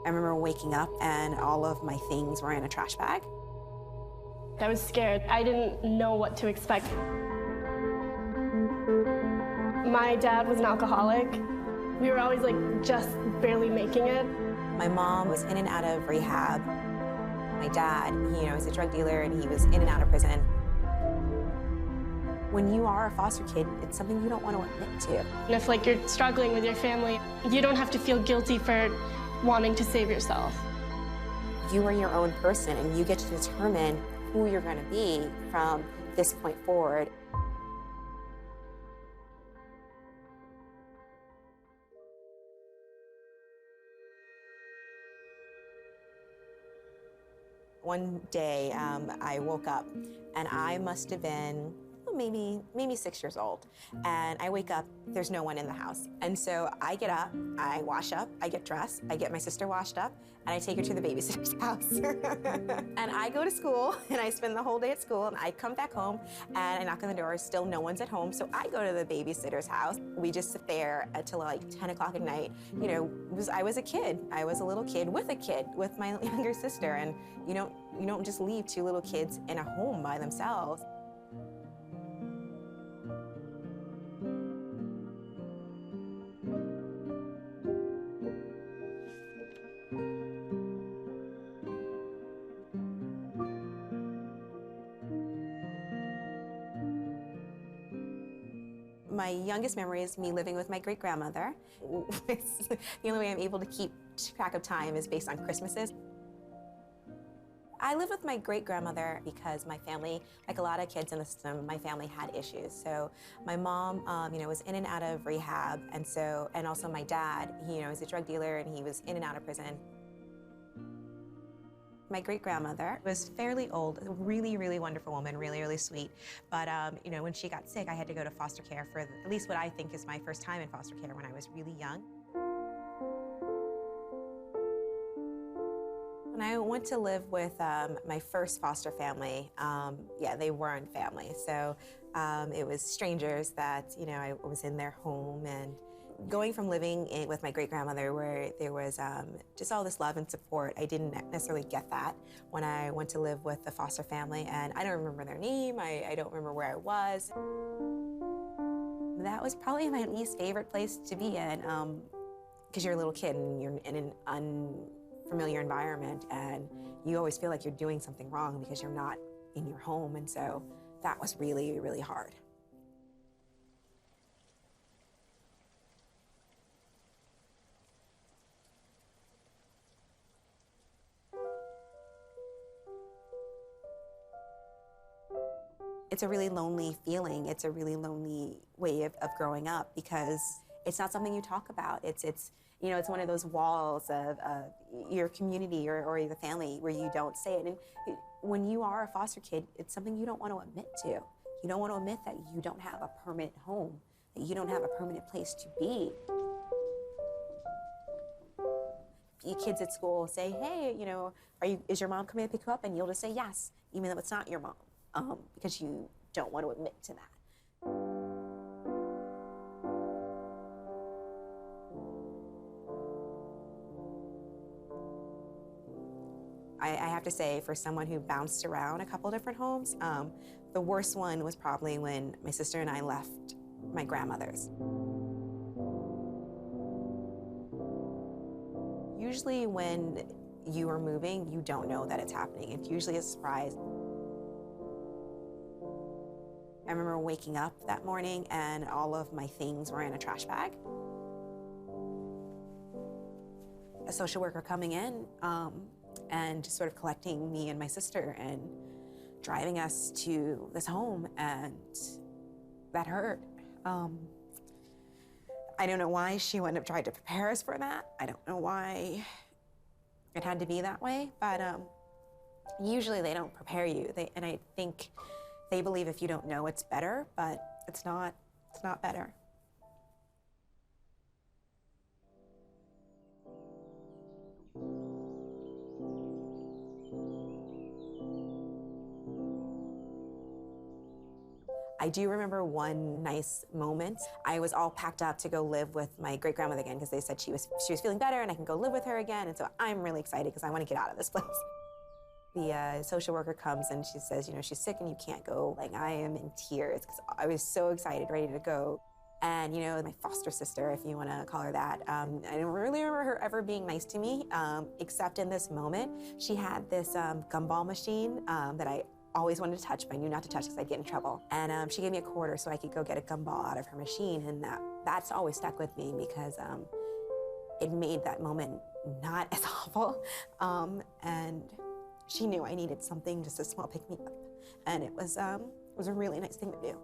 I remember waking up and all of my things were in a trash bag. I was scared. I didn't know what to expect. My dad was an alcoholic. We were always just barely making it. My mom was in and out of rehab. My dad, was a drug dealer and he was in and out of prison. When you are a foster kid, it's something you don't want to admit to. And if you're struggling with your family, you don't have to feel guilty for wanting to save yourself. You are your own person and you get to determine who you're going to be from this point forward. One day, I woke up and I must have been maybe 6 years old. And I wake up, there's no one in the house. And so I get up, I wash up, I get dressed, I get my sister washed up, and I take her to the babysitter's house. And I go to school, and I spend the whole day at school, and I come back home, and I knock on the door, still no one's at home, so I go to the babysitter's house. We just sit there until 10 o'clock at night. I was a kid. I was a little kid with my younger sister, and you don't just leave two little kids in a home by themselves. My youngest memory is me living with my great-grandmother. The only way I'm able to keep track of time is based on Christmases. I lived with my great-grandmother because my family, like a lot of kids in the system, my family had issues. So my mom, was in and out of rehab, and also my dad, he was a drug dealer and he was in and out of prison. My great-grandmother was fairly old, a really, really wonderful woman, really, really sweet. But, when she got sick, I had to go to foster care for at least what I think is my first time in foster care when I was really young. When I went to live with my first foster family, they weren't family. So it was strangers that, I was in their home, and going from living with my great-grandmother where there was just all this love and support, I didn't necessarily get that when I went to live with the foster family, and I don't remember their name, I don't remember where I was. That was probably my least favorite place to be in, because you're a little kid and you're in an unfamiliar environment, and you always feel like you're doing something wrong because you're not in your home, and so that was really, really hard. It's a really lonely feeling. It's a really lonely way of growing up because it's not something you talk about. It's one of those walls of your community or the family where you don't say it. And when you are a foster kid, it's something you don't want to admit to. You don't want to admit that you don't have a permanent home, that you don't have a permanent place to be. Your kids at school say, hey, is your mom coming to pick you up? And you'll just say yes, even though it's not your mom. Because you don't want to admit to that. I have to say, for someone who bounced around a couple different homes, the worst one was probably when my sister and I left my grandmother's. Usually when you are moving, you don't know that it's happening. It's usually a surprise. I remember waking up that morning and all of my things were in a trash bag. A social worker coming in and just sort of collecting me and my sister and driving us to this home, and that hurt. I don't know why she wouldn't have tried to prepare us for that. I don't know why it had to be that way, but usually they don't prepare you. And I think they believe if you don't know, it's better, but it's not better. I do remember one nice moment. I was all packed up to go live with my great-grandmother again because they said she was feeling better and I can go live with her again. And so I'm really excited because I want to get out of this place. The social worker comes and she says, she's sick and you can't go. Like, I am in tears because I was so excited, ready to go. And, my foster sister, if you want to call her that, I don't really remember her ever being nice to me, except in this moment. She had this gumball machine that I always wanted to touch, but I knew not to touch because I'd get in trouble. And she gave me a quarter so I could go get a gumball out of her machine. And that's always stuck with me because it made that moment not as awful. And she knew I needed something, just a small pick-me-up. And it was a really nice thing to do.